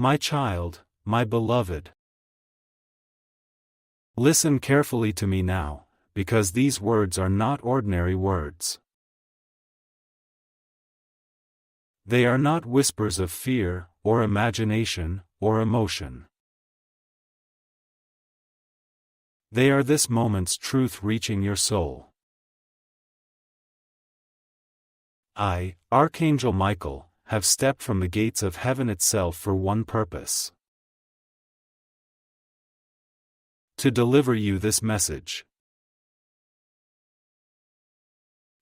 My child, my beloved. Listen carefully to me now, because these words are not ordinary words. They are not whispers of fear, or imagination, or emotion. They are this moment's truth reaching your soul. I, Archangel Michael, have stepped from the gates of heaven itself for one purpose: to deliver you this message.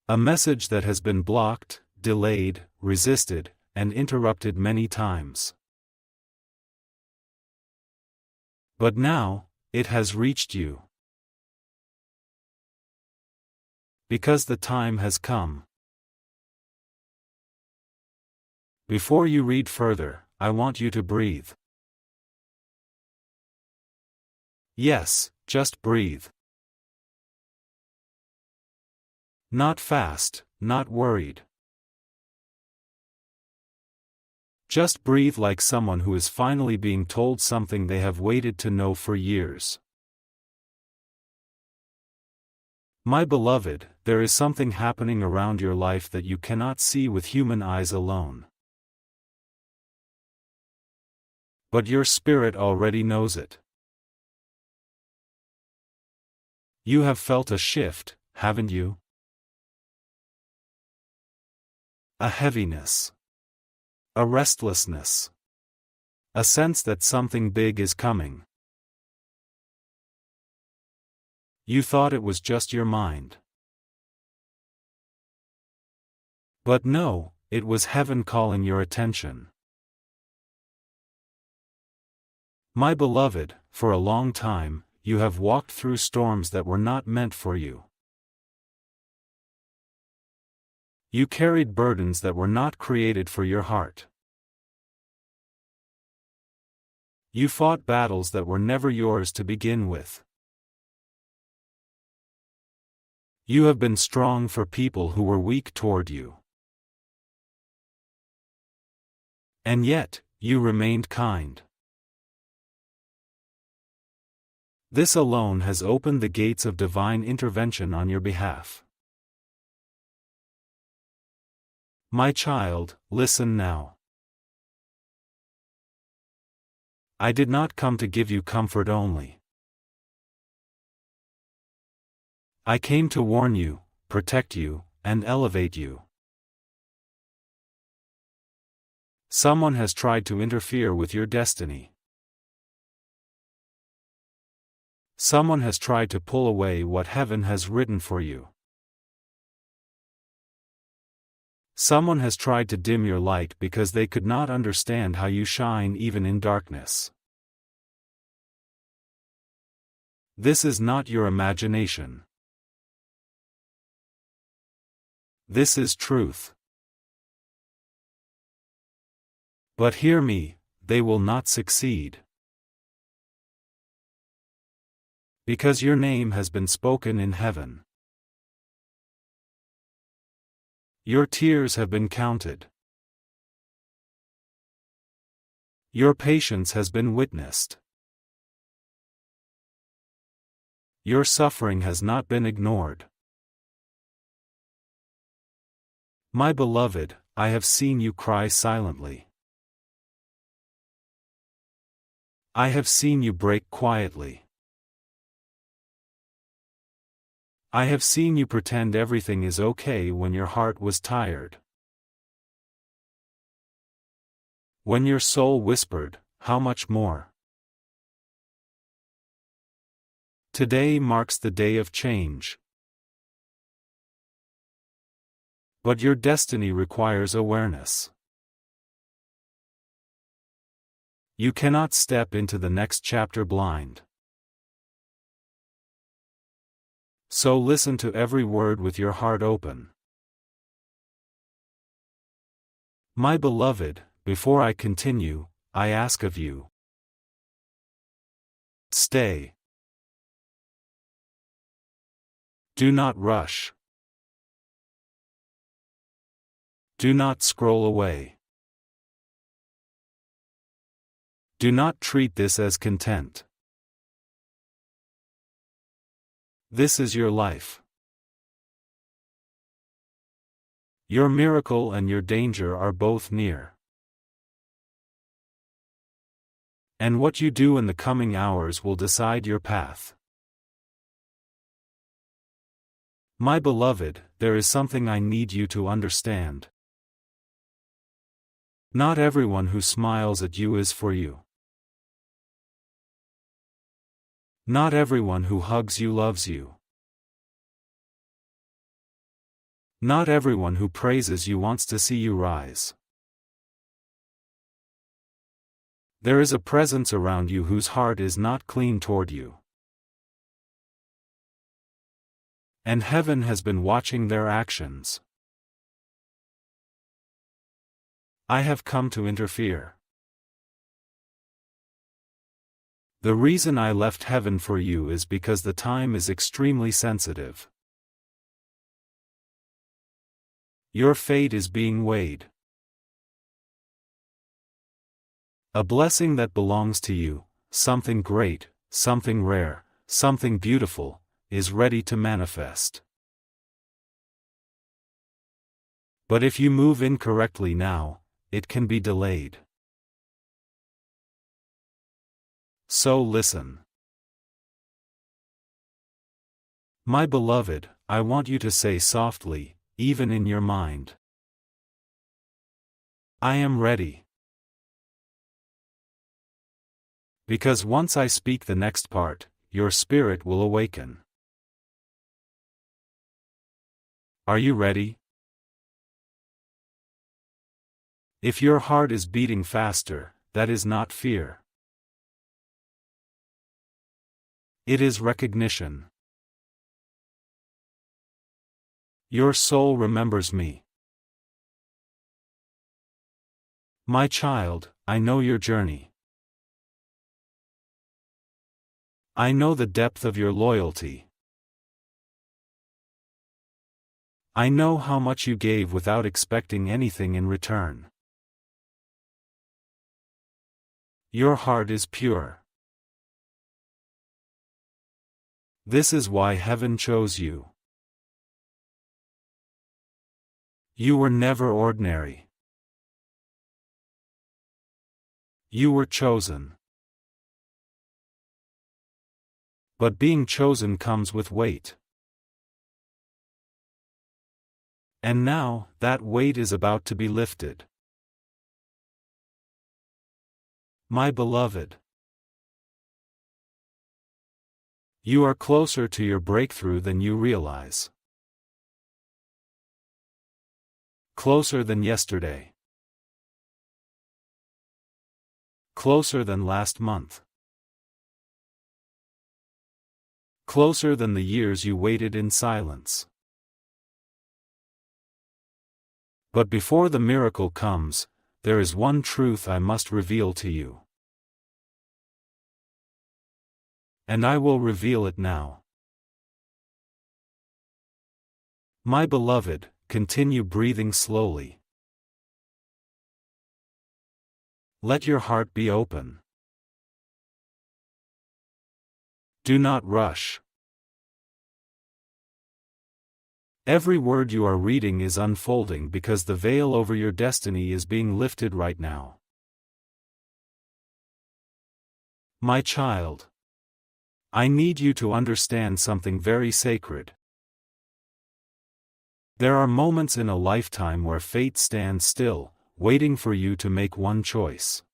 A message that has been blocked, delayed, resisted, and interrupted many times. But now, it has reached you. Because the time has come. Before you read further, I want you to breathe. Yes, just breathe. Not fast, not worried. Just breathe like someone who is finally being told something they have waited to know for years. My beloved, there is something happening around your life that you cannot see with human eyes alone. But your spirit already knows it. You have felt a shift, haven't you? A heaviness. A restlessness. A sense that something big is coming. You thought it was just your mind. But no, it was heaven calling your attention. My beloved, for a long time, you have walked through storms that were not meant for you. You carried burdens that were not created for your heart. You fought battles that were never yours to begin with. You have been strong for people who were weak toward you. And yet, you remained kind. This alone has opened the gates of divine intervention on your behalf. My child, listen now. I did not come to give you comfort only. I came to warn you, protect you, and elevate you. Someone has tried to interfere with your destiny. Someone has tried to pull away what heaven has written for you. Someone has tried to dim your light because they could not understand how you shine even in darkness. This is not your imagination. This is truth. But hear me, they will not succeed. Because your name has been spoken in heaven. Your tears have been counted. Your patience has been witnessed. Your suffering has not been ignored. My beloved, I have seen you cry silently. I have seen you break quietly. I have seen you pretend everything is okay when your heart was tired. When your soul whispered, "How much more?" Today marks the day of change. But your destiny requires awareness. You cannot step into the next chapter blind. So listen to every word with your heart open. My beloved, before I continue, I ask of you, stay. Do not rush. Do not scroll away. Do not treat this as content. This is your life. Your miracle and your danger are both near. And what you do in the coming hours will decide your path. My beloved, there is something I need you to understand. Not everyone who smiles at you is for you. Not everyone who hugs you loves you. Not everyone who praises you wants to see you rise. There is a presence around you whose heart is not clean toward you. And heaven has been watching their actions. I have come to interfere. The reason I left heaven for you is because the time is extremely sensitive. Your fate is being weighed. A blessing that belongs to you, something great, something rare, something beautiful, is ready to manifest. But if you move incorrectly now, it can be delayed. So listen. My beloved, I want you to say softly, even in your mind, I am ready. Because once I speak the next part, your spirit will awaken. Are you ready? If your heart is beating faster, that is not fear. It is recognition. Your soul remembers me. My child, I know your journey. I know the depth of your loyalty. I know how much you gave without expecting anything in return. Your heart is pure. This is why heaven chose you. You were never ordinary. You were chosen. But being chosen comes with weight. And now, that weight is about to be lifted. My beloved, you are closer to your breakthrough than you realize. Closer than yesterday. Closer than last month. Closer than the years you waited in silence. But before the miracle comes, there is one truth I must reveal to you. And I will reveal it now. My beloved, continue breathing slowly. Let your heart be open. Do not rush. Every word you are reading is unfolding because the veil over your destiny is being lifted right now. My child, I need you to understand something very sacred. There are moments in a lifetime where fate stands still, waiting for you to make one choice.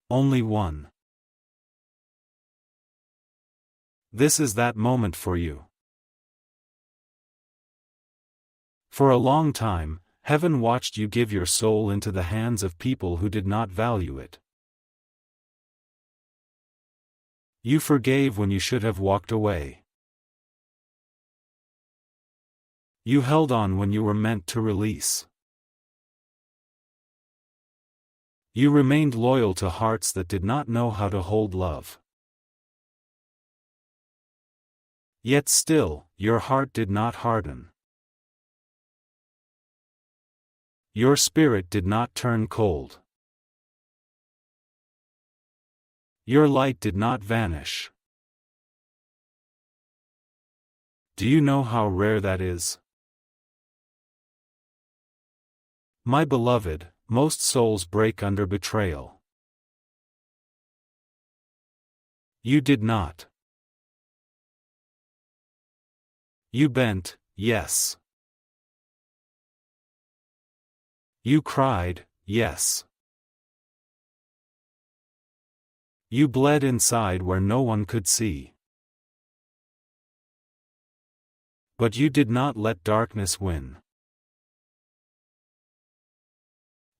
Only one. This is that moment for you. For a long time, heaven watched you give your soul into the hands of people who did not value it. You forgave when you should have walked away. You held on when you were meant to release. You remained loyal to hearts that did not know how to hold love. Yet still, your heart did not harden. Your spirit did not turn cold. Your light did not vanish. Do you know how rare that is? My beloved, most souls break under betrayal. You did not. You bent, yes. You cried, yes. You bled inside where no one could see. But you did not let darkness win.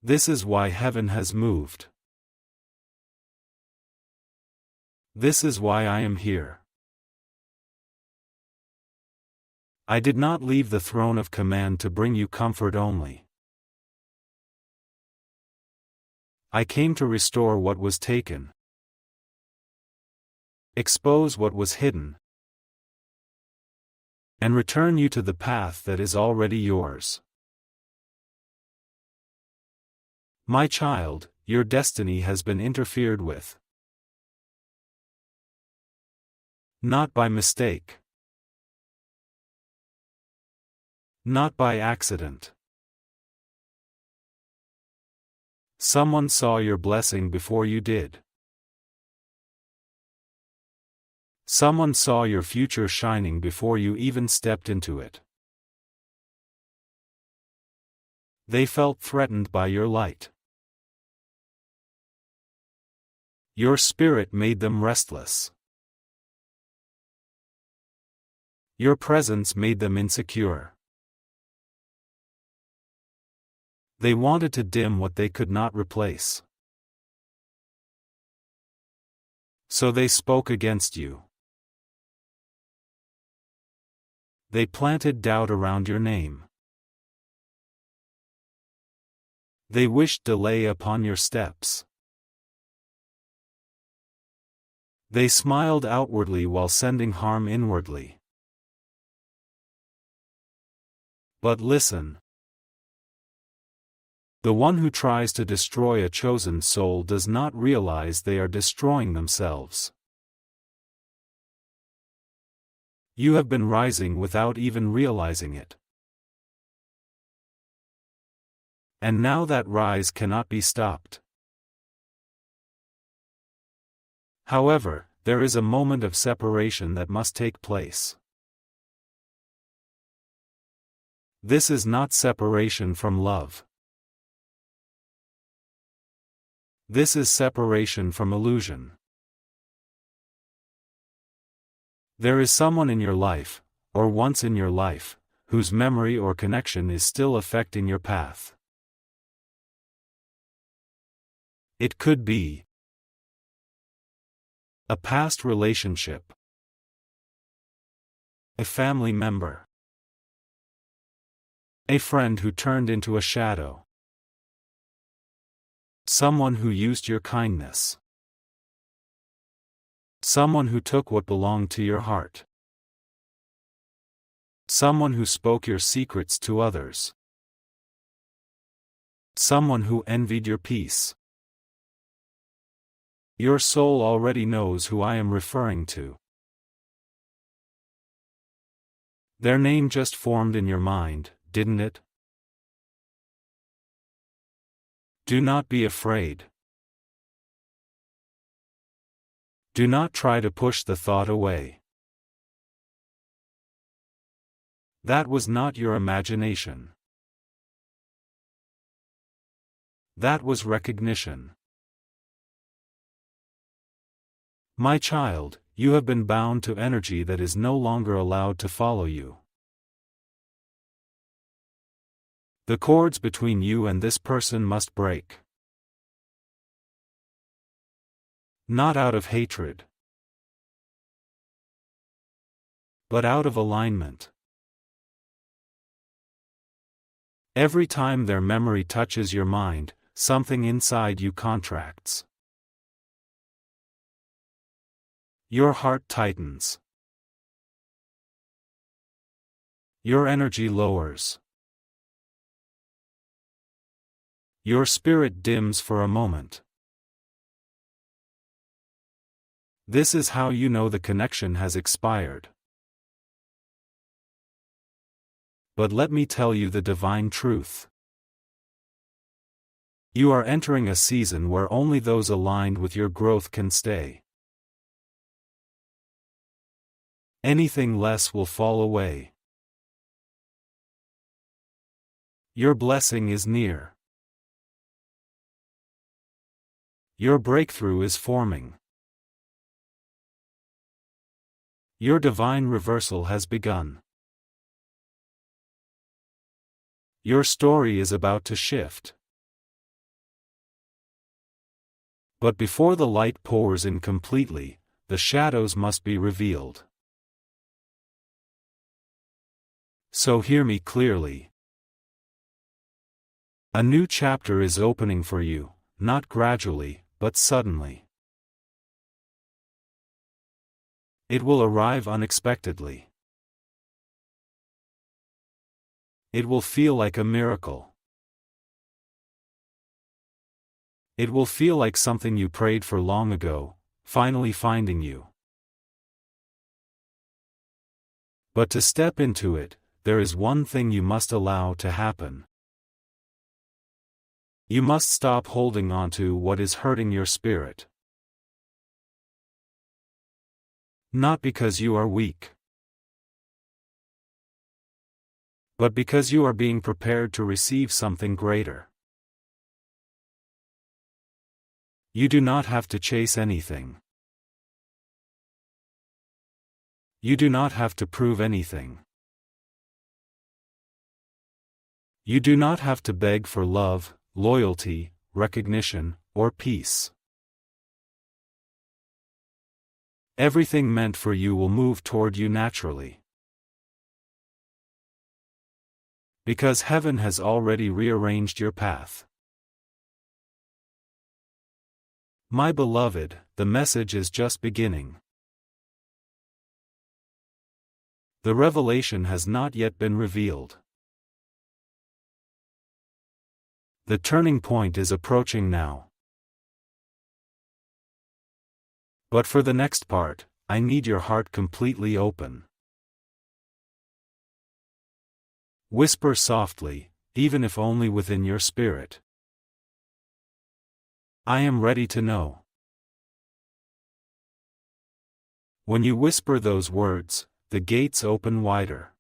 This is why heaven has moved. This is why I am here. I did not leave the throne of command to bring you comfort only. I came to restore what was taken, expose what was hidden, and return you to the path that is already yours. My child, your destiny has been interfered with. Not by mistake. Not by accident. Someone saw your blessing before you did. Someone saw your future shining before you even stepped into it. They felt threatened by your light. Your spirit made them restless. Your presence made them insecure. They wanted to dim what they could not replace. So they spoke against you. They planted doubt around your name. They wished delay upon your steps. They smiled outwardly while sending harm inwardly. But listen. The one who tries to destroy a chosen soul does not realize they are destroying themselves. You have been rising without even realizing it. And now that rise cannot be stopped. However, there is a moment of separation that must take place. This is not separation from love. This is separation from illusion. There is someone in your life, or once in your life, whose memory or connection is still affecting your path. It could be a past relationship, a family member, a friend who turned into a shadow, someone who used your kindness, someone who took what belonged to your heart, someone who spoke your secrets to others, someone who envied your peace. Your soul already knows who I am referring to. Their name just formed in your mind, didn't it? Do not be afraid. Do not try to push the thought away. That was not your imagination. That was recognition. My child, you have been bound to energy that is no longer allowed to follow you. The cords between you and this person must break. Not out of hatred, but out of alignment. Every time their memory touches your mind, something inside you contracts. Your heart tightens. Your energy lowers. Your spirit dims for a moment. This is how you know the connection has expired. But let me tell you the divine truth. You are entering a season where only those aligned with your growth can stay. Anything less will fall away. Your blessing is near. Your breakthrough is forming. Your divine reversal has begun. Your story is about to shift. But before the light pours in completely, the shadows must be revealed. So hear me clearly. A new chapter is opening for you, not gradually, but suddenly. It will arrive unexpectedly. It will feel like a miracle. It will feel like something you prayed for long ago, finally finding you. But to step into it, there is one thing you must allow to happen. You must stop holding on to what is hurting your spirit. Not because you are weak, but because you are being prepared to receive something greater. You do not have to chase anything. You do not have to prove anything. You do not have to beg for love, loyalty, recognition, or peace. Everything meant for you will move toward you naturally. Because heaven has already rearranged your path. My beloved, the message is just beginning. The revelation has not yet been revealed. The turning point is approaching now. But for the next part, I need your heart completely open. Whisper softly, even if only within your spirit. I am ready to know. When you whisper those words, the gates open wider.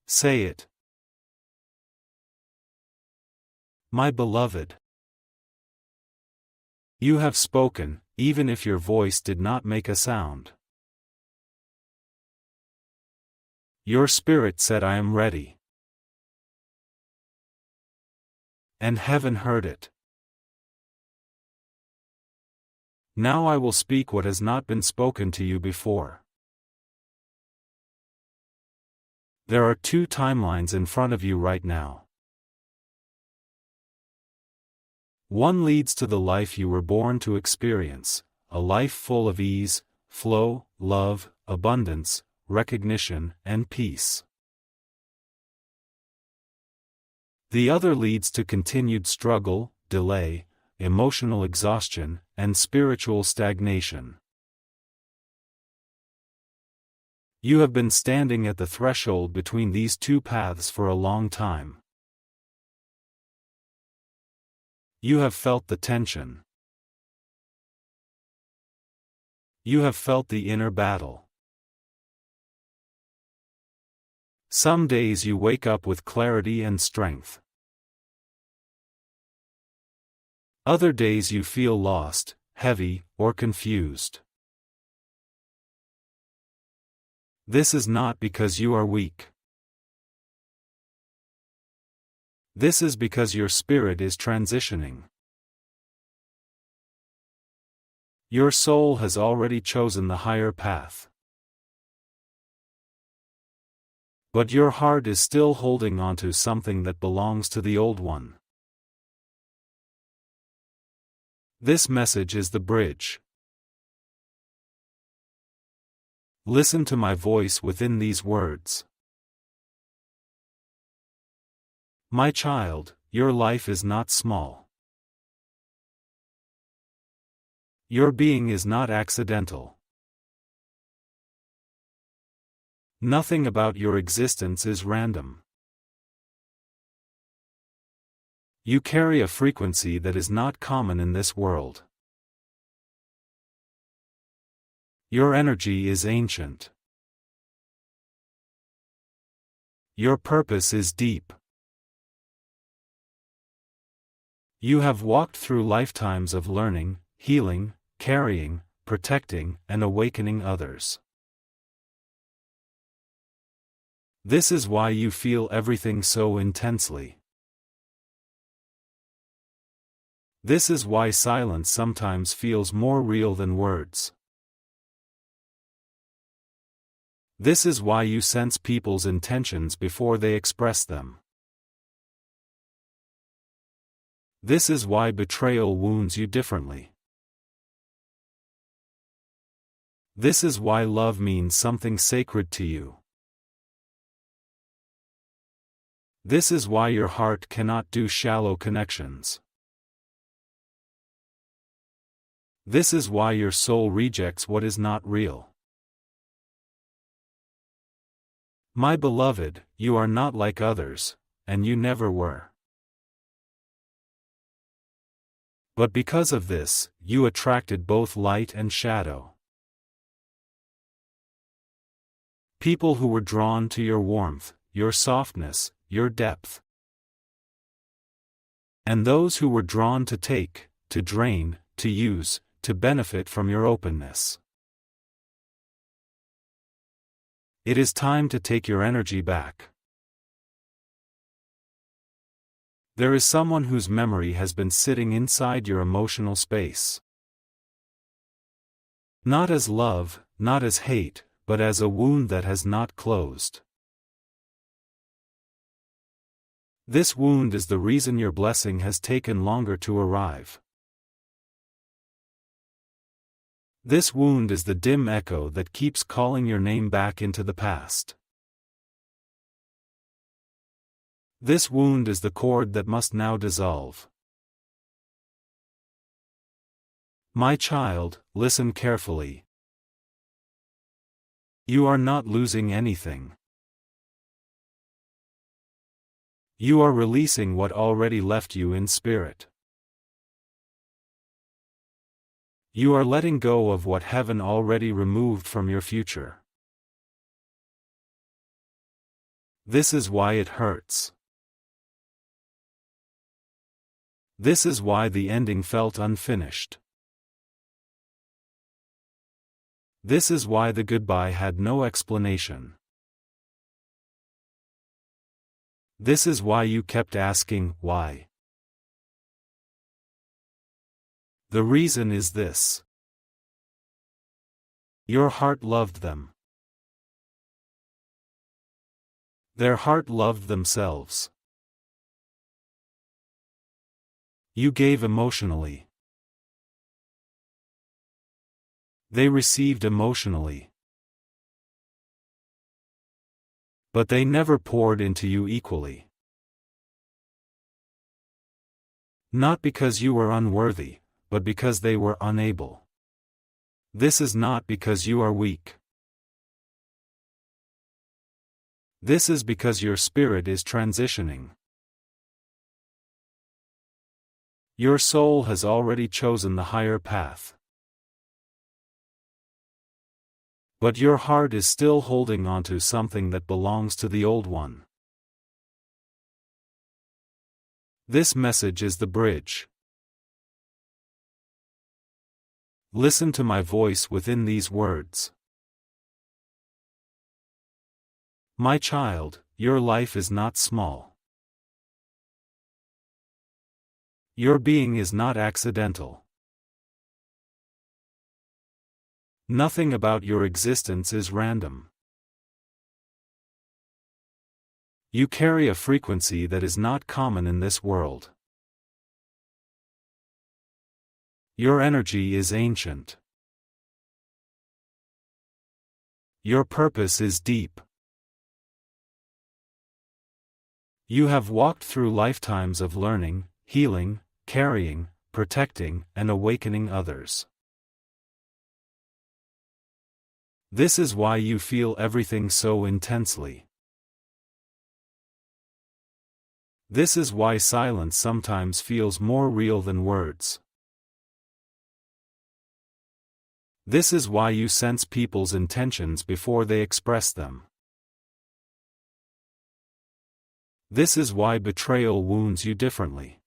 Say it. My beloved. You have spoken, even if your voice did not make a sound. Your spirit said I am ready. And heaven heard it. Now I will speak what has not been spoken to you before. There are two timelines in front of you right now. One leads to the life you were born to experience, a life full of ease, flow, love, abundance, recognition, and peace. The other leads to continued struggle, delay, emotional exhaustion, and spiritual stagnation. You have been standing at the threshold between these two paths for a long time. You have felt the tension. You have felt the inner battle. Some days you wake up with clarity and strength. Other days you feel lost, heavy, or confused. This is not because you are weak. This is because your spirit is transitioning. Your soul has already chosen the higher path. But your heart is still holding on to something that belongs to the old one. This message is the bridge. Listen to my voice within these words. My child, your life is not small. Your being is not accidental. Nothing about your existence is random. You carry a frequency that is not common in this world. Your energy is ancient. Your purpose is deep. You have walked through lifetimes of learning, healing, carrying, protecting, and awakening others. This is why you feel everything so intensely. This is why silence sometimes feels more real than words. This is why you sense people's intentions before they express them. This is why betrayal wounds you differently. This is why love means something sacred to you. This is why your heart cannot do shallow connections. This is why your soul rejects what is not real. My beloved, you are not like others, and you never were. But because of this, you attracted both light and shadow. People who were drawn to your warmth, your softness, your depth. And those who were drawn to take, to drain, to use, to benefit from your openness. It is time to take your energy back. There is someone whose memory has been sitting inside your emotional space. Not as love, not as hate, but as a wound that has not closed. This wound is the reason your blessing has taken longer to arrive. This wound is the dim echo that keeps calling your name back into the past. This wound is the cord that must now dissolve. My child, listen carefully. You are not losing anything. You are releasing what already left you in spirit. You are letting go of what heaven already removed from your future. This is why it hurts. This is why the ending felt unfinished. This is why the goodbye had no explanation. This is why you kept asking, why? The reason is this. Your heart loved them. Their heart loved themselves. You gave emotionally. They received emotionally. But they never poured into you equally. Not because you were unworthy, but because they were unable. This is not because you are weak. This is because your spirit is transitioning. Your soul has already chosen the higher path. But your heart is still holding on to something that belongs to the old one. This message is the bridge. Listen to my voice within these words. My child, your life is not small. Your being is not accidental. Nothing about your existence is random. You carry a frequency that is not common in this world. Your energy is ancient. Your purpose is deep. You have walked through lifetimes of learning, healing, carrying, protecting, and awakening others. This is why you feel everything so intensely. This is why silence sometimes feels more real than words. This is why you sense people's intentions before they express them. This is why betrayal wounds you differently.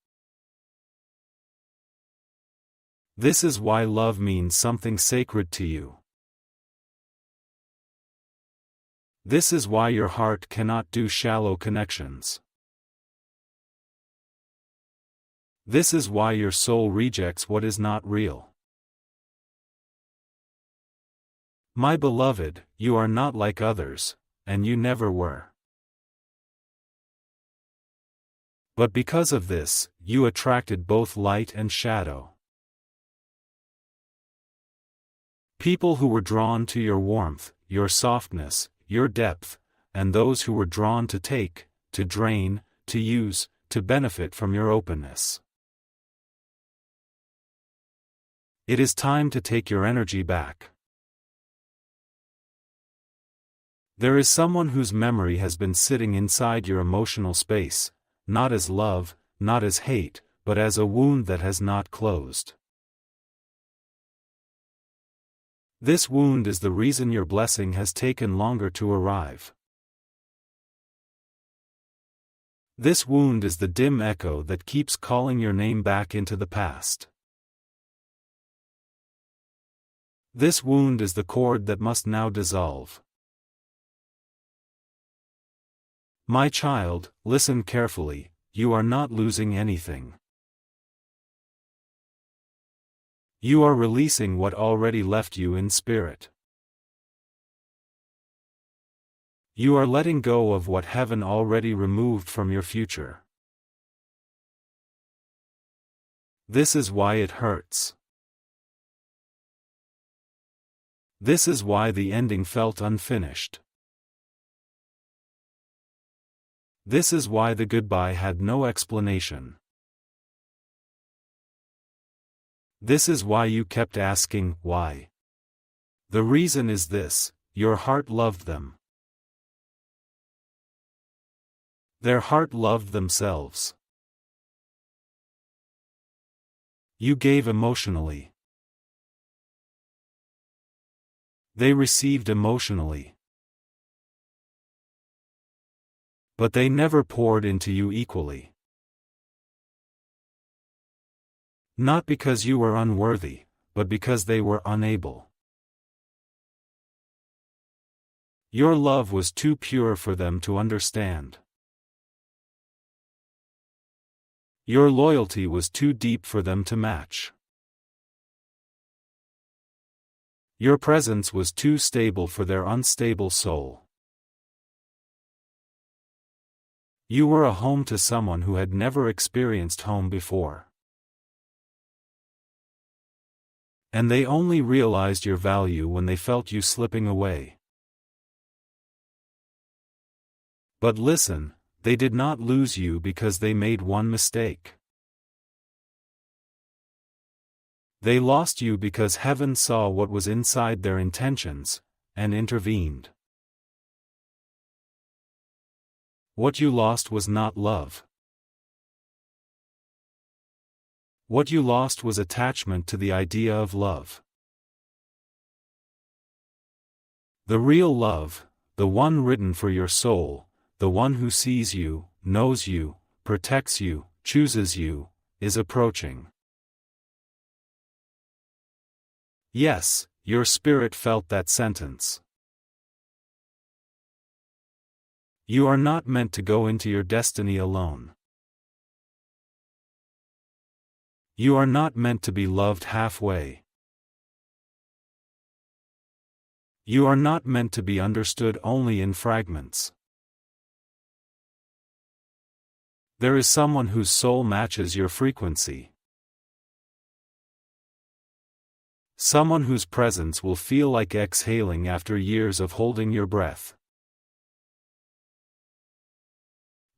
This is why love means something sacred to you. This is why your heart cannot do shallow connections. This is why your soul rejects what is not real. My beloved, you are not like others, and you never were. But because of this, you attracted both light and shadow. People who were drawn to your warmth, your softness, your depth, and those who were drawn to take, to drain, to use, to benefit from your openness. It is time to take your energy back. There is someone whose memory has been sitting inside your emotional space, not as love, not as hate, but as a wound that has not closed. This wound is the reason your blessing has taken longer to arrive. This wound is the dim echo that keeps calling your name back into the past. This wound is the cord that must now dissolve. My child, listen carefully, you are not losing anything. You are releasing what already left you in spirit. You are letting go of what heaven already removed from your future. This is why it hurts. This is why the ending felt unfinished. This is why the goodbye had no explanation. This is why you kept asking, why? The reason is this: your heart loved them. Their heart loved themselves. You gave emotionally. They received emotionally. But they never poured into you equally. Not because you were unworthy, but because they were unable. Your love was too pure for them to understand. Your loyalty was too deep for them to match. Your presence was too stable for their unstable soul. You were a home to someone who had never experienced home before. And they only realized your value when they felt you slipping away. But listen, they did not lose you because they made one mistake. They lost you because heaven saw what was inside their intentions, and intervened. What you lost was not love. What you lost was attachment to the idea of love. The real love, the one written for your soul, the one who sees you, knows you, protects you, chooses you, is approaching. Yes, your spirit felt that sentence. You are not meant to go into your destiny alone. You are not meant to be loved halfway. You are not meant to be understood only in fragments. There is someone whose soul matches your frequency. Someone whose presence will feel like exhaling after years of holding your breath.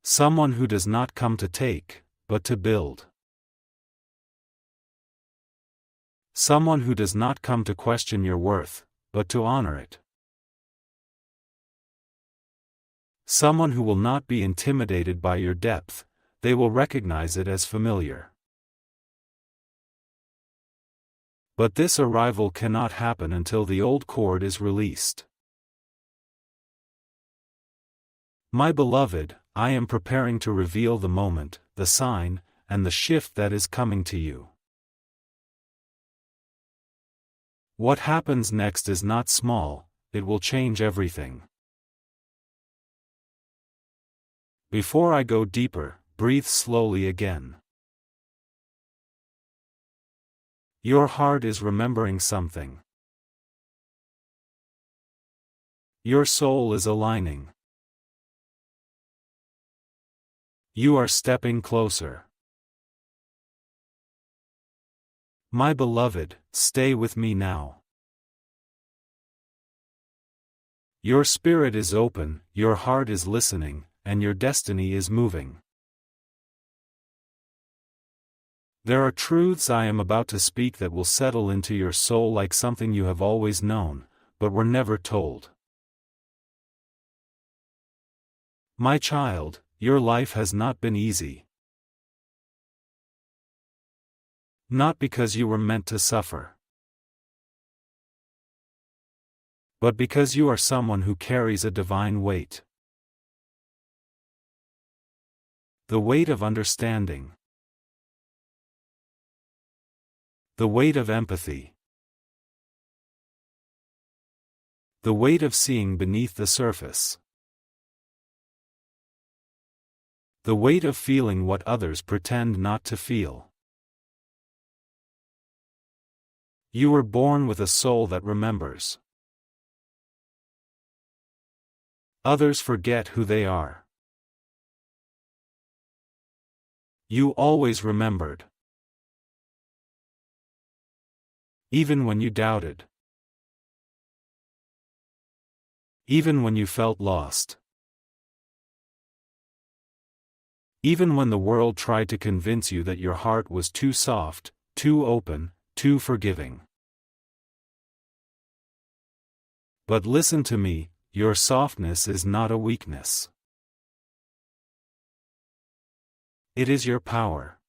Someone who does not come to take, but to build. Someone who does not come to question your worth, but to honor it. Someone who will not be intimidated by your depth, they will recognize it as familiar. But this arrival cannot happen until the old cord is released. My beloved, I am preparing to reveal the moment, the sign, and the shift that is coming to you. What happens next is not small, it will change everything. Before I go deeper, breathe slowly again. Your heart is remembering something. Your soul is aligning. You are stepping closer. My beloved, stay with me now. Your spirit is open, your heart is listening, and your destiny is moving. There are truths I am about to speak that will settle into your soul like something you have always known, but were never told. My child, your life has not been easy. Not because you were meant to suffer, but because you are someone who carries a divine weight. The weight of understanding. The weight of empathy. The weight of seeing beneath the surface. The weight of feeling what others pretend not to feel. You were born with a soul that remembers. Others forget who they are. You always remembered. Even when you doubted. Even when you felt lost. Even when the world tried to convince you that your heart was too soft, too open, too forgiving. But listen to me, your softness is not a weakness. It is your power.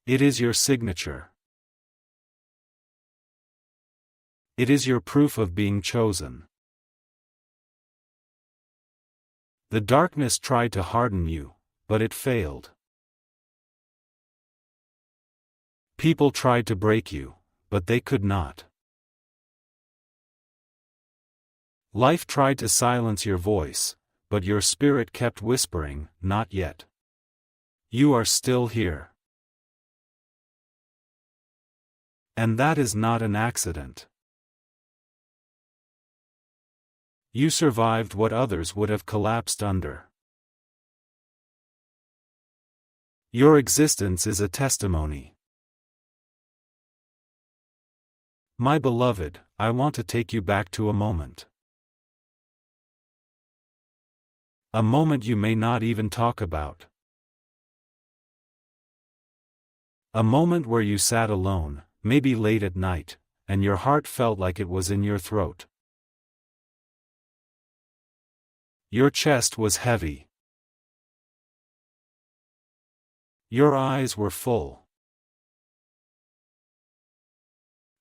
It is your signature. It is your proof of being chosen. The darkness tried to harden you, but it failed. People tried to break you, but they could not. Life tried to silence your voice, but your spirit kept whispering, "Not yet. You are still here." And that is not an accident. You survived what others would have collapsed under. Your existence is a testimony. My beloved, I want to take you back to a moment. A moment you may not even talk about. A moment where you sat alone, maybe late at night, and your heart felt like it was in your throat. Your chest was heavy. Your eyes were full.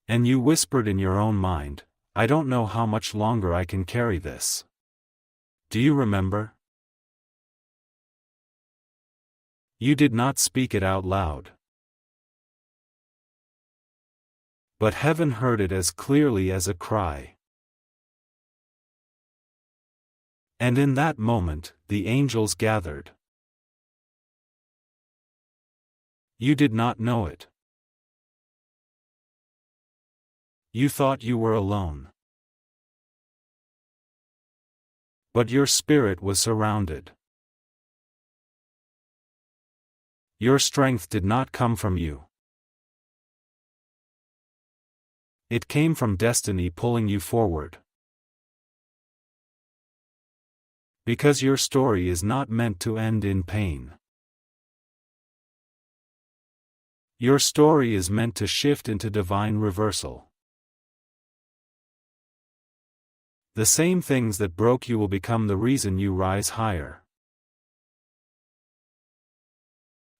And you whispered in your own mind, "I don't know how much longer I can carry this." Do you remember? You did not speak it out loud. But heaven heard it as clearly as a cry. And in that moment, the angels gathered. You did not know it. You thought you were alone. But your spirit was surrounded. Your strength did not come from you. It came from destiny pulling you forward. Because your story is not meant to end in pain. Your story is meant to shift into divine reversal. The same things that broke you will become the reason you rise higher.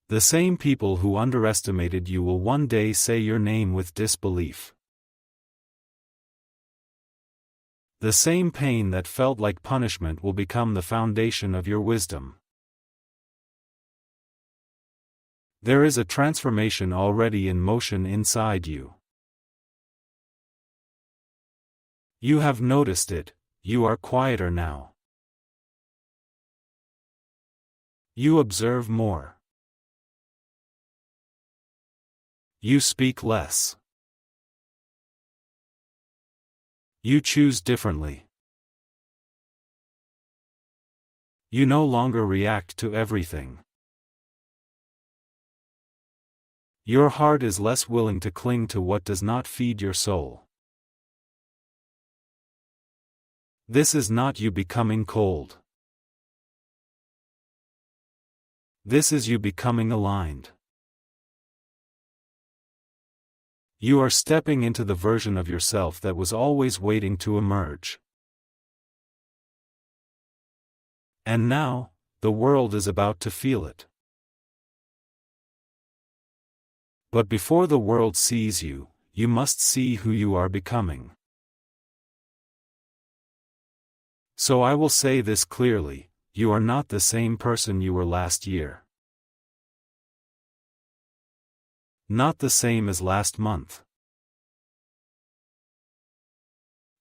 The same people who underestimated you will one day say your name with disbelief. The same pain that felt like punishment will become the foundation of your wisdom. There is a transformation already in motion inside you. You have noticed it, you are quieter now. You observe more. You speak less. You choose differently. You no longer react to everything. Your heart is less willing to cling to what does not feed your soul. This is not you becoming cold. This is you becoming aligned. You are stepping into the version of yourself that was always waiting to emerge. And now, the world is about to feel it. But before the world sees you, you must see who you are becoming. So I will say this clearly, you are not the same person you were last year. Not the same as last month.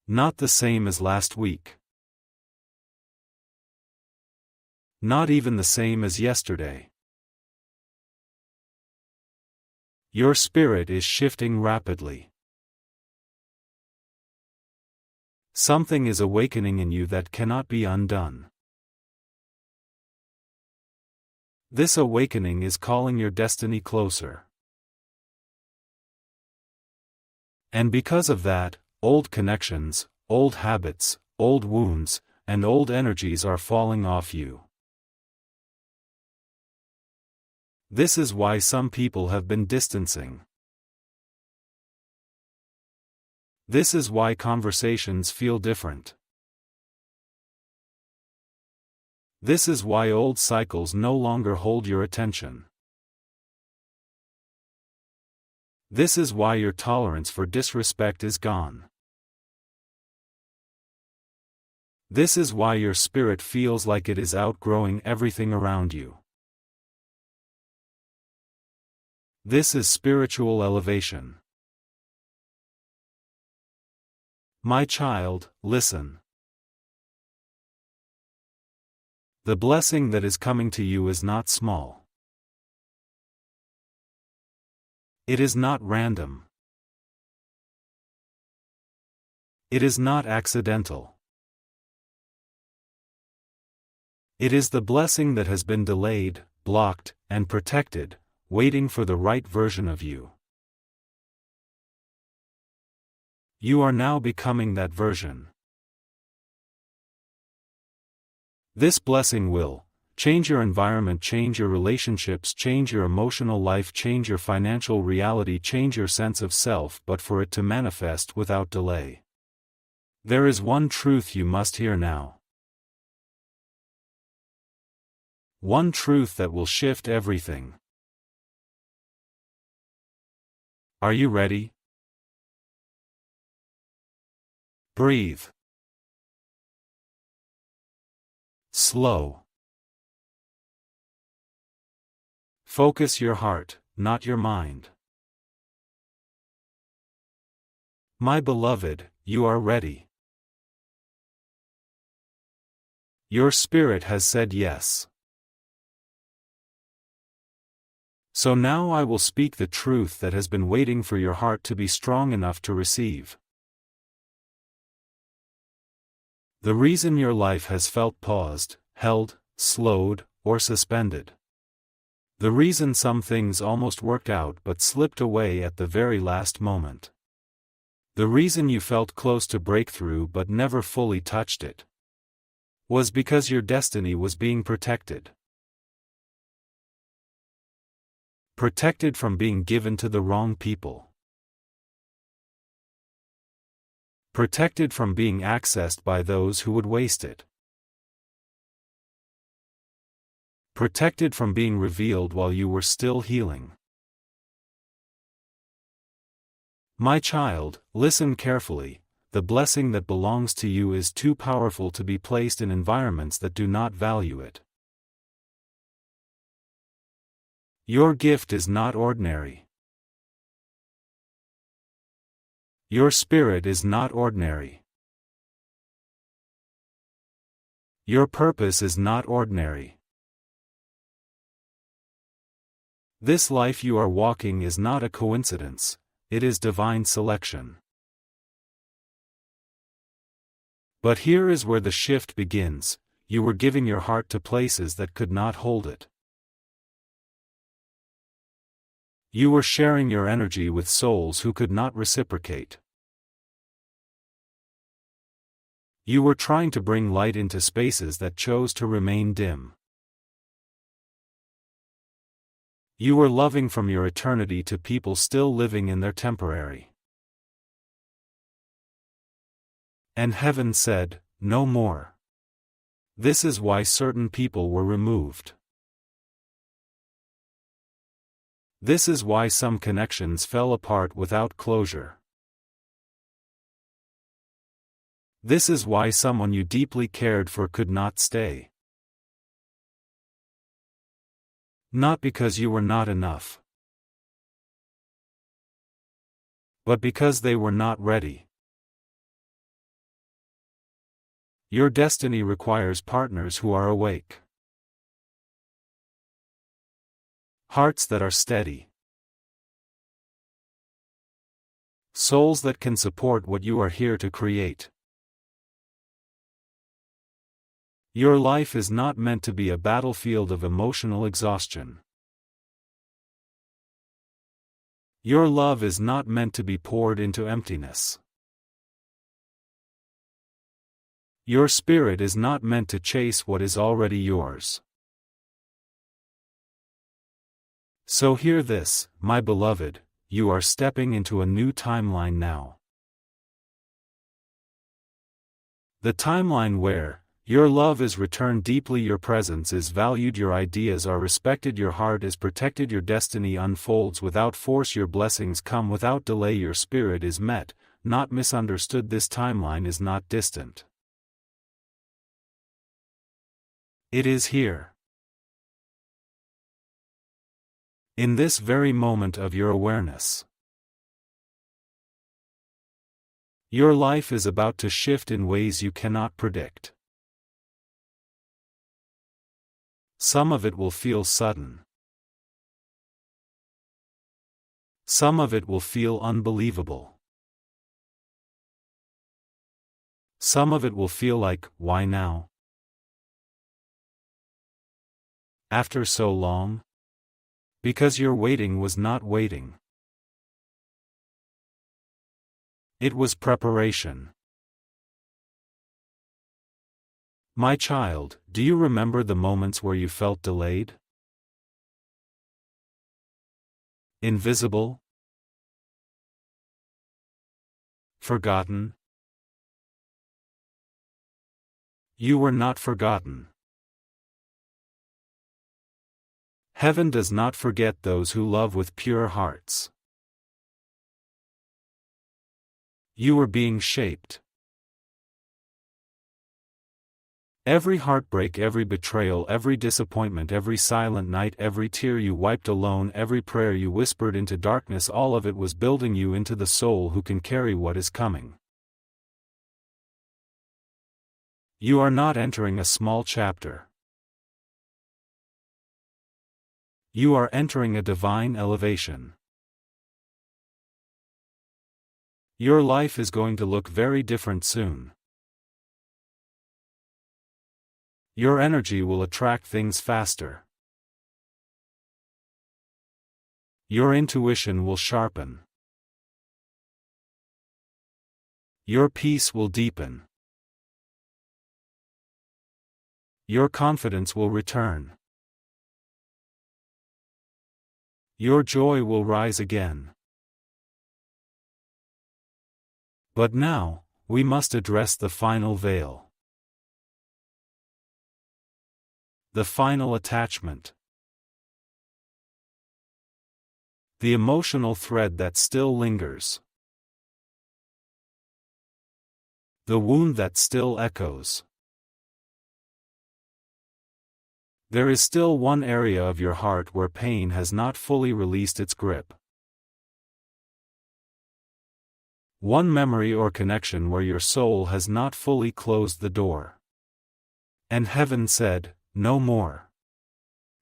Not the same as last week. Not even the same as yesterday. Your spirit is shifting rapidly. Something is awakening in you that cannot be undone. This awakening is calling your destiny closer. And because of that, old connections, old habits, old wounds, and old energies are falling off you. This is why some people have been distancing. This is why conversations feel different. This is why old cycles no longer hold your attention. This is why your tolerance for disrespect is gone. This is why your spirit feels like it is outgrowing everything around you. This is spiritual elevation. My child, listen. The blessing that is coming to you is not small. It is not random. It is not accidental. It is the blessing that has been delayed, blocked, and protected, waiting for the right version of you. You are now becoming that version. This blessing will change your environment, change your relationships, change your emotional life, change your financial reality, change your sense of self, but for it to manifest without delay. There is one truth you must hear now. One truth that will shift everything. Are you ready? Breathe. Slow. Focus your heart, not your mind. My beloved, you are ready. Your spirit has said yes. So now I will speak the truth that has been waiting for your heart to be strong enough to receive. The reason your life has felt paused, held, slowed, or suspended. The reason some things almost worked out but slipped away at the very last moment. The reason you felt close to breakthrough but never fully touched it. Was because your destiny was being protected. Protected from being given to the wrong people. Protected from being accessed by those who would waste it. Protected from being revealed while you were still healing. My child, listen carefully. The blessing that belongs to you is too powerful to be placed in environments that do not value it. Your gift is not ordinary. Your spirit is not ordinary. Your purpose is not ordinary. This life you are walking is not a coincidence, it is divine selection. But here is where the shift begins. You were giving your heart to places that could not hold it. You were sharing your energy with souls who could not reciprocate. You were trying to bring light into spaces that chose to remain dim. You were loving from your eternity to people still living in their temporary. And heaven said, no more. This is why certain people were removed. This is why some connections fell apart without closure. This is why someone you deeply cared for could not stay. Not because you were not enough, but because they were not ready. Your destiny requires partners who are awake. Hearts that are steady. Souls that can support what you are here to create. Your life is not meant to be a battlefield of emotional exhaustion. Your love is not meant to be poured into emptiness. Your spirit is not meant to chase what is already yours. So hear this, my beloved, you are stepping into a new timeline now. The timeline where your love is returned deeply, your presence is valued, your ideas are respected, your heart is protected, your destiny unfolds without force, your blessings come without delay, your spirit is met, not misunderstood. This timeline is not distant. It is here. In this very moment of your awareness. Your life is about to shift in ways you cannot predict. Some of it will feel sudden. Some of it will feel unbelievable. Some of it will feel like, why now? After so long? Because your waiting was not waiting. It was preparation. My child, do you remember the moments where you felt delayed? Invisible? Forgotten? You were not forgotten. Heaven does not forget those who love with pure hearts. You were being shaped. Every heartbreak, every betrayal, every disappointment, every silent night, every tear you wiped alone, every prayer you whispered into darkness, all of it was building you into the soul who can carry what is coming. You are not entering a small chapter. You are entering a divine elevation. Your life is going to look very different soon. Your energy will attract things faster. Your intuition will sharpen. Your peace will deepen. Your confidence will return. Your joy will rise again. But now, we must address the final veil. The final attachment. The emotional thread that still lingers. The wound that still echoes. There is still one area of your heart where pain has not fully released its grip. One memory or connection where your soul has not fully closed the door. And heaven said, "No more."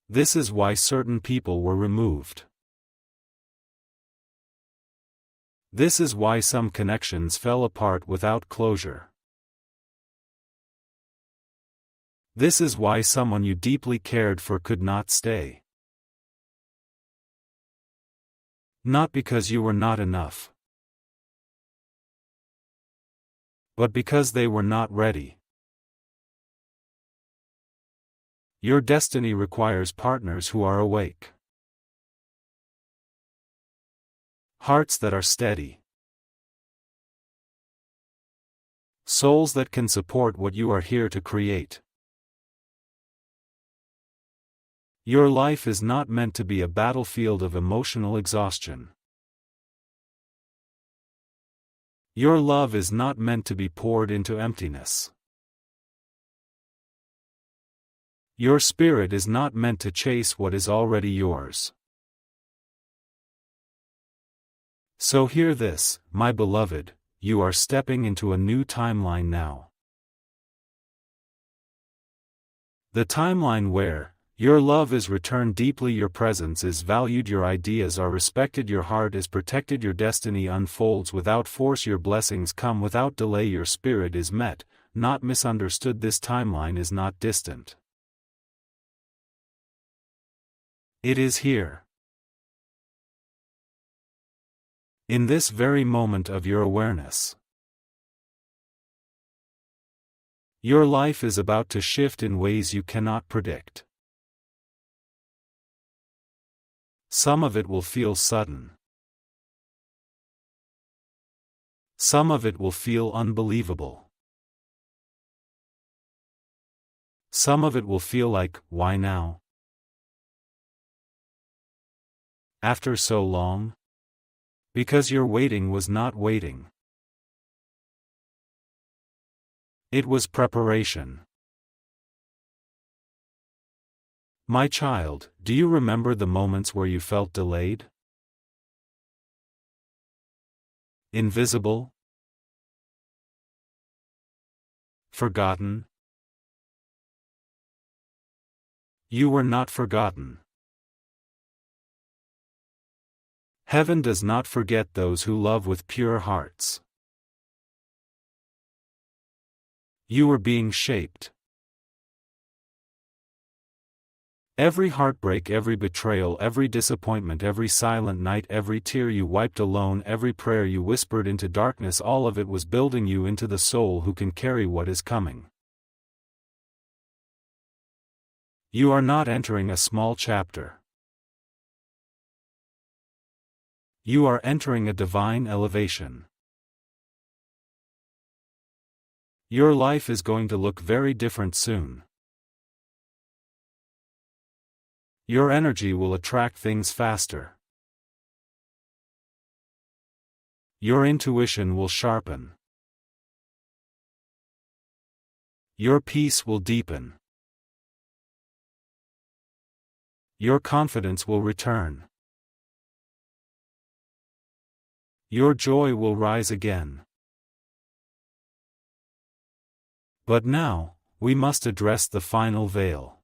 This is why certain people were removed. This is why some connections fell apart without closure. This is why someone you deeply cared for could not stay. Not because you were not enough, but because they were not ready. Your destiny requires partners who are awake. Hearts that are steady. Souls that can support what you are here to create. Your life is not meant to be a battlefield of emotional exhaustion. Your love is not meant to be poured into emptiness. Your spirit is not meant to chase what is already yours. So hear this, my beloved, you are stepping into a new timeline now. The timeline where your love is returned deeply, your presence is valued, your ideas are respected, your heart is protected, your destiny unfolds without force, your blessings come without delay, your spirit is met, not misunderstood. This timeline is not distant. It is here. In this very moment of your awareness. Your life is about to shift in ways you cannot predict. Some of it will feel sudden. Some of it will feel unbelievable. Some of it will feel like, why now? After so long? Because your waiting was not waiting. It was preparation. My child, do you remember the moments where you felt delayed? Invisible? Forgotten? You were not forgotten. Heaven does not forget those who love with pure hearts. You were being shaped. Every heartbreak, every betrayal, every disappointment, every silent night, every tear you wiped alone, every prayer you whispered into darkness, all of it was building you into the soul who can carry what is coming. You are not entering a small chapter. You are entering a divine elevation. Your life is going to look very different soon. Your energy will attract things faster. Your intuition will sharpen. Your peace will deepen. Your confidence will return. Your joy will rise again. But now, we must address the final veil.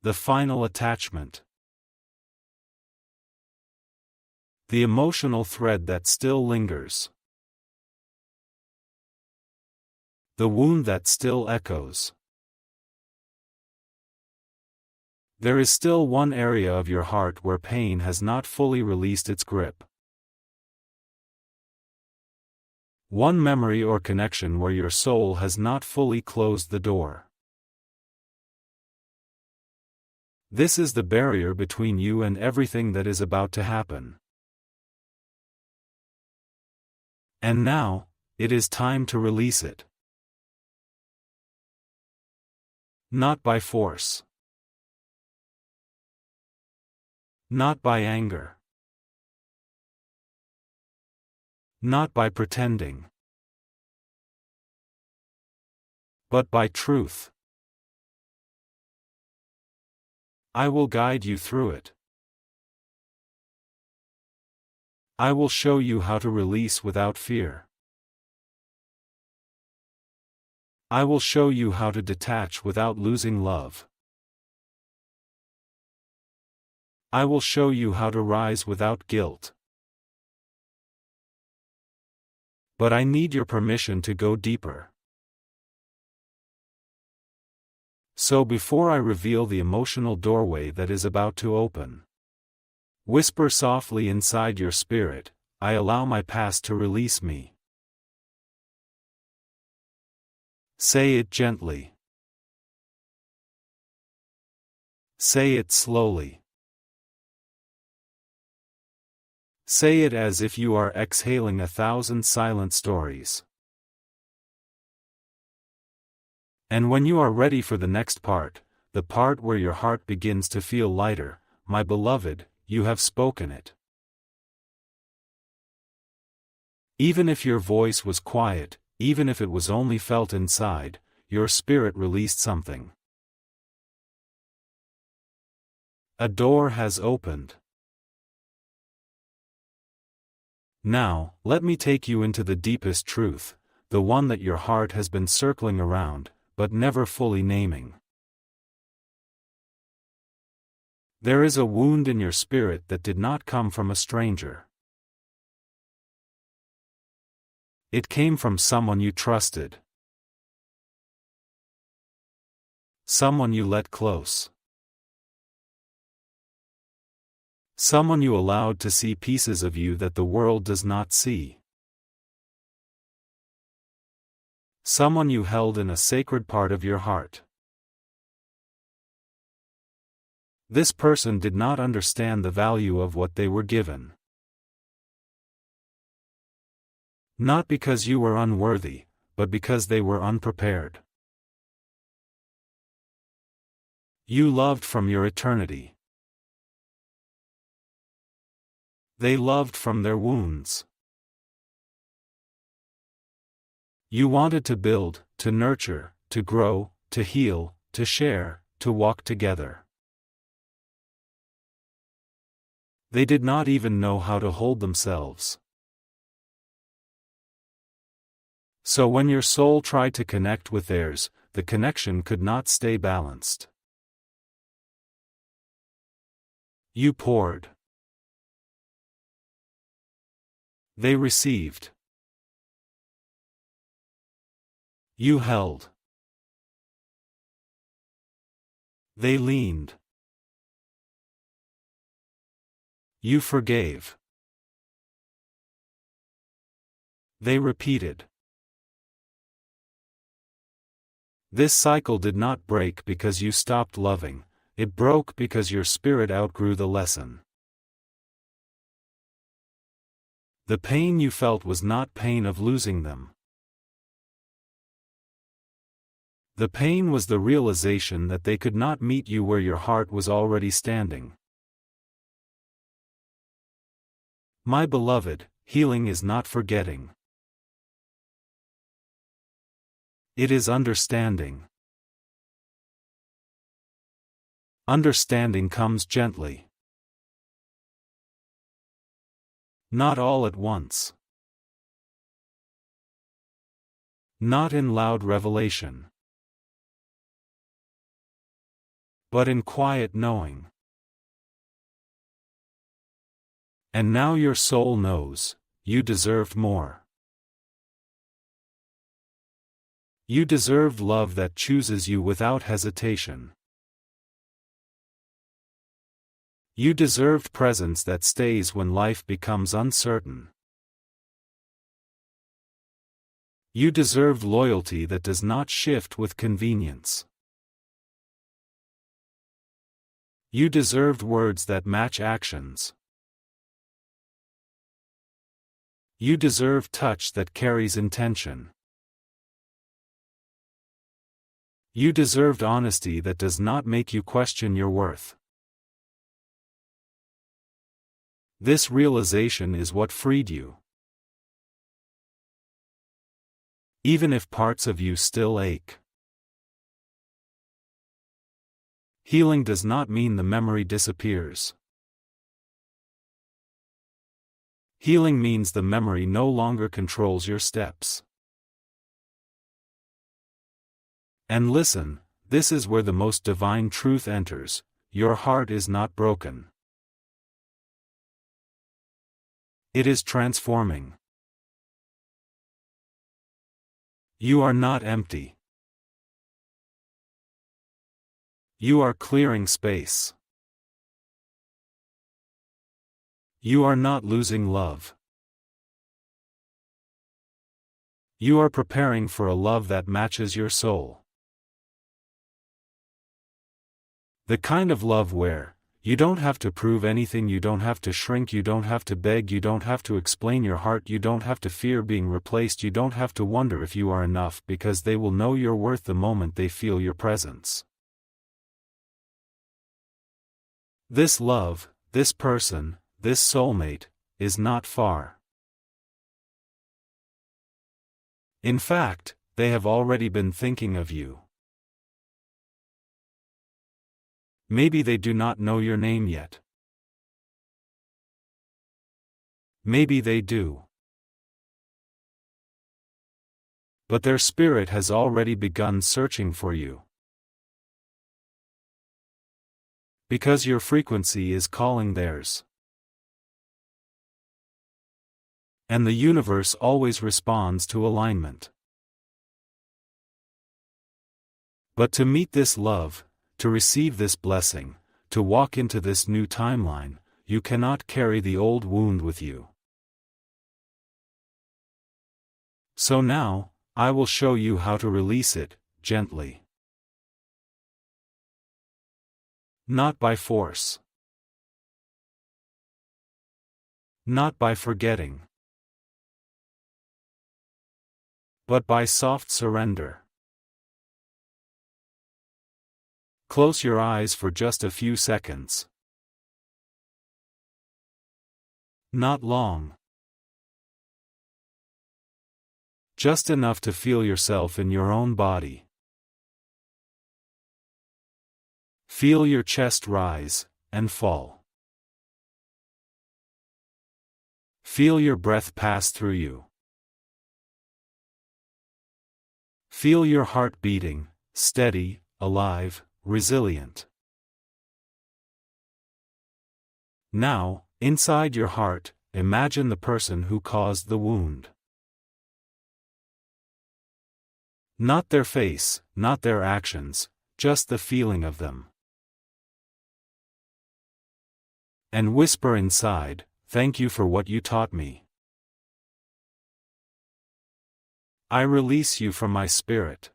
The final attachment. The emotional thread that still lingers. The wound that still echoes. There is still one area of your heart where pain has not fully released its grip. One memory or connection where your soul has not fully closed the door. This is the barrier between you and everything that is about to happen. And now, it is time to release it. Not by force. Not by anger. Not by pretending. But by truth. I will guide you through it. I will show you how to release without fear. I will show you how to detach without losing love. I will show you how to rise without guilt. But I need your permission to go deeper. So before I reveal the emotional doorway that is about to open, whisper softly inside your spirit, I allow my past to release me. Say it gently. Say it slowly. Say it as if you are exhaling 1,000 silent stories. And when you are ready for the next part, the part where your heart begins to feel lighter, my beloved, you have spoken it. Even if your voice was quiet, even if it was only felt inside, your spirit released something. A door has opened. Now, let me take you into the deepest truth, the one that your heart has been circling around, but never fully naming. There is a wound in your spirit that did not come from a stranger. It came from someone you trusted. Someone you let close. Someone you allowed to see pieces of you that the world does not see. Someone you held in a sacred part of your heart. This person did not understand the value of what they were given. Not because you were unworthy, but because they were unprepared. You loved from your eternity. They loved from their wounds. You wanted to build, to nurture, to grow, to heal, to share, to walk together. They did not even know how to hold themselves. So when your soul tried to connect with theirs, the connection could not stay balanced. You poured. They received. You held. They leaned. You forgave. They repeated. This cycle did not break because you stopped loving, it broke because your spirit outgrew the lesson. The pain you felt was not pain of losing them. The pain was the realization that they could not meet you where your heart was already standing. My beloved, healing is not forgetting. It is understanding. Understanding comes gently. Not all at once. Not in loud revelation. But in quiet knowing. And now your soul knows, you deserved more. You deserved love that chooses you without hesitation. You deserved presence that stays when life becomes uncertain. You deserved loyalty that does not shift with convenience. You deserved words that match actions. You deserve touch that carries intention. You deserved honesty that does not make you question your worth. This realization is what freed you. Even if parts of you still ache. Healing does not mean the memory disappears. Healing means the memory no longer controls your steps. And listen, this is where the most divine truth enters: your heart is not broken. It is transforming. You are not empty. You are clearing space. You are not losing love. You are preparing for a love that matches your soul. The kind of love where you don't have to prove anything, you don't have to shrink, you don't have to beg, you don't have to explain your heart, you don't have to fear being replaced, you don't have to wonder if you are enough, because they will know your worth the moment they feel your presence. This love, this person, this soulmate, is not far. In fact, they have already been thinking of you. Maybe they do not know your name yet. Maybe they do. But their spirit has already begun searching for you. Because your frequency is calling theirs. And the universe always responds to alignment. But to meet this love, to receive this blessing, to walk into this new timeline, you cannot carry the old wound with you. So now, I will show you how to release it, gently. Not by force. Not by forgetting. But by soft surrender. Close your eyes for just a few seconds. Not long. Just enough to feel yourself in your own body. Feel your chest rise and fall. Feel your breath pass through you. Feel your heart beating, steady, alive, resilient. Now, inside your heart, imagine the person who caused the wound. Not their face, not their actions, just the feeling of them. And whisper inside, "Thank you for what you taught me. I release you from my spirit.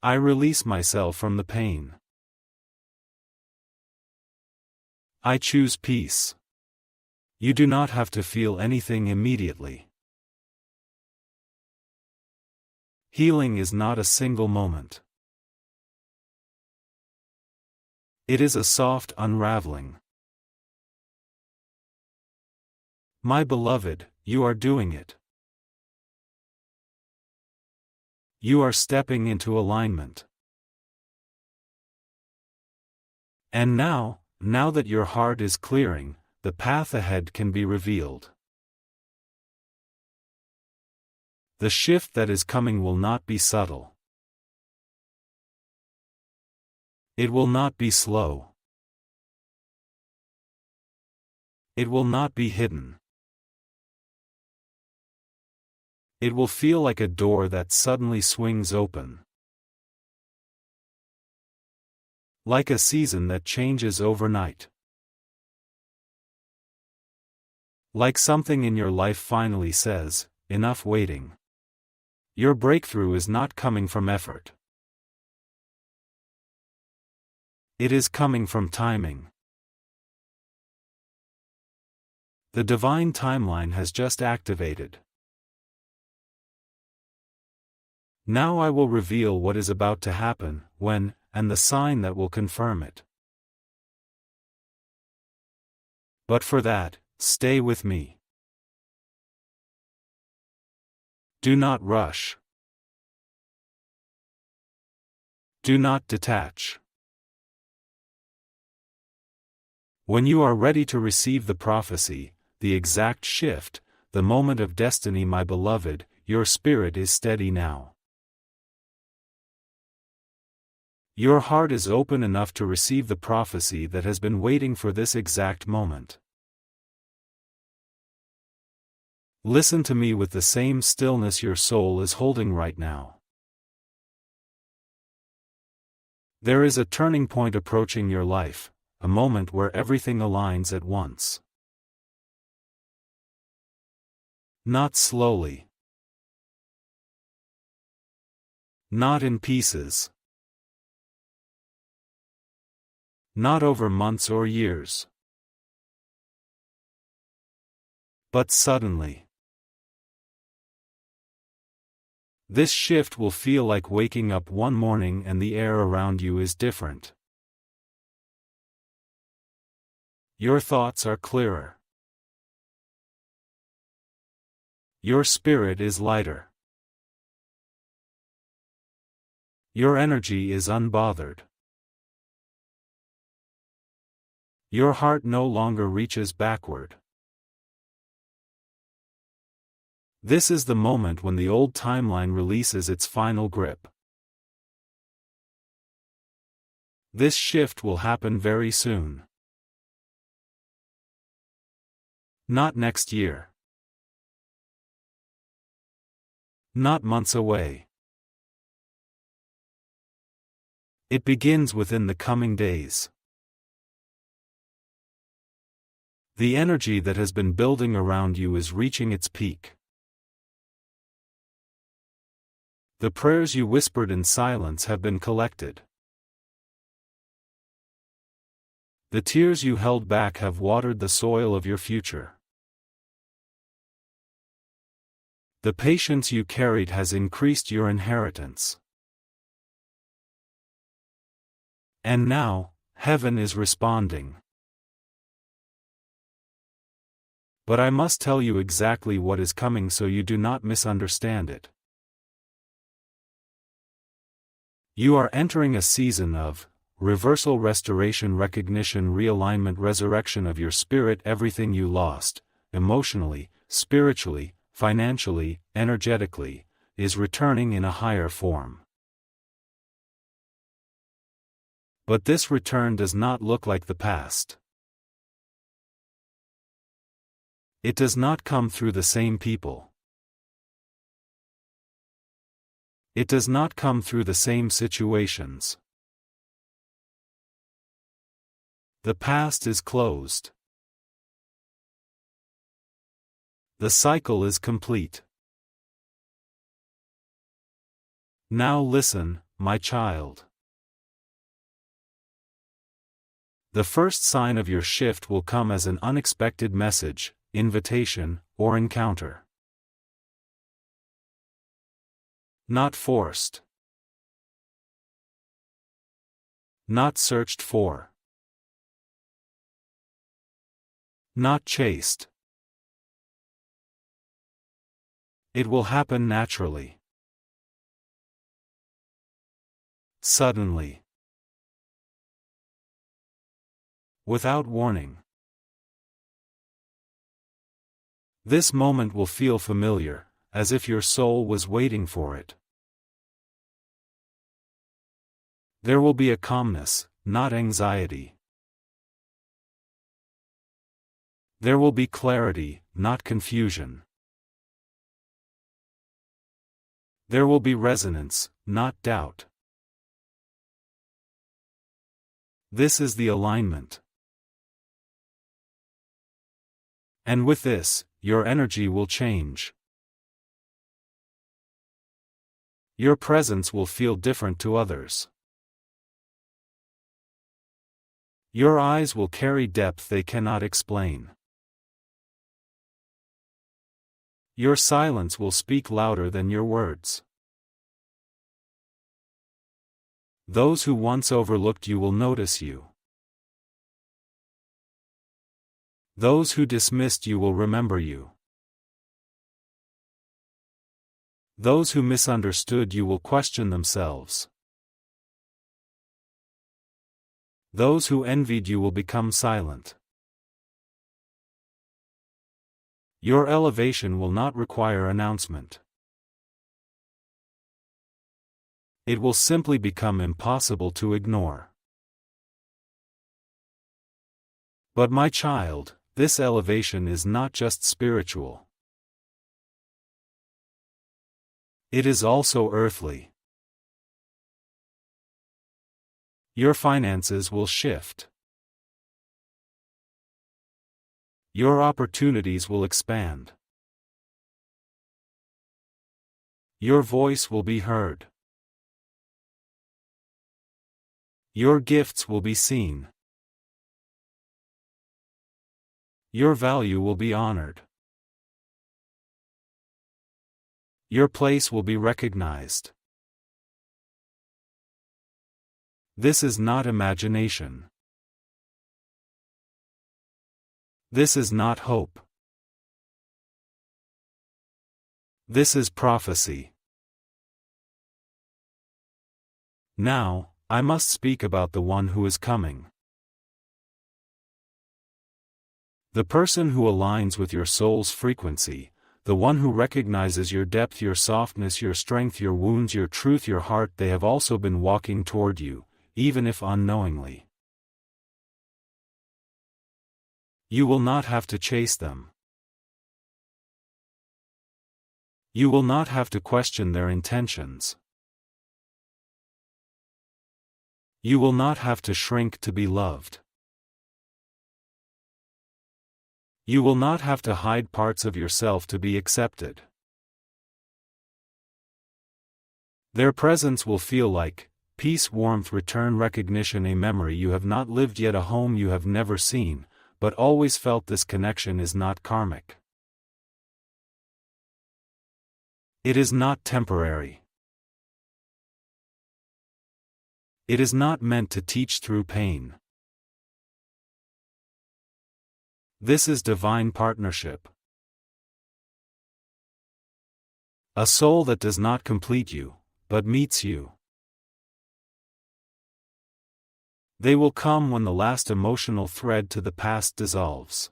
I release myself from the pain. I choose peace." You do not have to feel anything immediately. Healing is not a single moment. It is a soft unraveling. My beloved, you are doing it. You are stepping into alignment. And now that your heart is clearing, the path ahead can be revealed. The shift that is coming will not be subtle. It will not be slow. It will not be hidden. It will feel like a door that suddenly swings open. Like a season that changes overnight. Like something in your life finally says, "Enough waiting." Your breakthrough is not coming from effort. It is coming from timing. The divine timeline has just activated. Now I will reveal what is about to happen, when, and the sign that will confirm it. But for that, stay with me. Do not rush. Do not detach. When you are ready to receive the prophecy, the exact shift, the moment of destiny, my beloved, your spirit is steady now. Your heart is open enough to receive the prophecy that has been waiting for this exact moment. Listen to me with the same stillness your soul is holding right now. There is a turning point approaching your life, a moment where everything aligns at once. Not slowly. Not in pieces. Not over months or years. But suddenly. This shift will feel like waking up one morning and the air around you is different. Your thoughts are clearer. Your spirit is lighter. Your energy is unbothered. Your heart no longer reaches backward. This is the moment when the old timeline releases its final grip. This shift will happen very soon. Not next year. Not months away. It begins within the coming days. The energy that has been building around you is reaching its peak. The prayers you whispered in silence have been collected. The tears you held back have watered the soil of your future. The patience you carried has increased your inheritance. And now, heaven is responding. But I must tell you exactly what is coming so you do not misunderstand it. You are entering a season of reversal, restoration, recognition, realignment, resurrection of your spirit. Everything you lost, emotionally, spiritually, financially, energetically, is returning in a higher form. But this return does not look like the past. It does not come through the same people. It does not come through the same situations. The past is closed. The cycle is complete. Now listen, my child. The first sign of your shift will come as an unexpected message, invitation, or encounter. Not forced. Not searched for. Not chased. It will happen naturally. Suddenly. Without warning. This moment will feel familiar, as if your soul was waiting for it. There will be a calmness, not anxiety. There will be clarity, not confusion. There will be resonance, not doubt. This is the alignment. And with this, your energy will change. Your presence will feel different to others. Your eyes will carry depth they cannot explain. Your silence will speak louder than your words. Those who once overlooked you will notice you. Those who dismissed you will remember you. Those who misunderstood you will question themselves. Those who envied you will become silent. Your elevation will not require announcement. It will simply become impossible to ignore. But my child, this elevation is not just spiritual. It is also earthly. Your finances will shift. Your opportunities will expand. Your voice will be heard. Your gifts will be seen. Your value will be honored. Your place will be recognized. This is not imagination. This is not hope. This is prophecy. Now, I must speak about the one who is coming. The person who aligns with your soul's frequency, the one who recognizes your depth, your softness, your strength, your wounds, your truth, your heart. They have also been walking toward you, even if unknowingly. You will not have to chase them. You will not have to question their intentions. You will not have to shrink to be loved. You will not have to hide parts of yourself to be accepted. Their presence will feel like peace, warmth, return, recognition, a memory you have not lived yet, a home you have never seen, but always felt. This connection is not karmic. It is not temporary. It is not meant to teach through pain. This is divine partnership. A soul that does not complete you, but meets you. They will come when the last emotional thread to the past dissolves.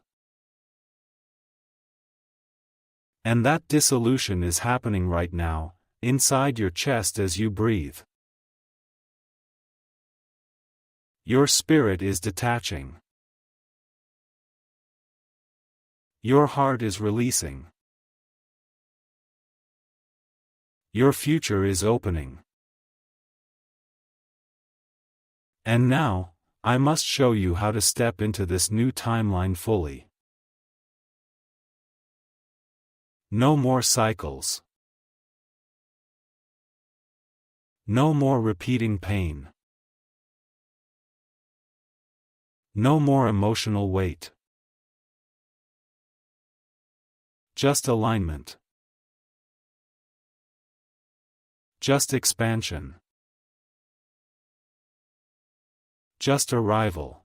And that dissolution is happening right now, inside your chest as you breathe. Your spirit is detaching. Your heart is releasing. Your future is opening. And now, I must show you how to step into this new timeline fully. No more cycles. No more repeating pain. No more emotional weight. Just alignment. Just expansion. Just arrival.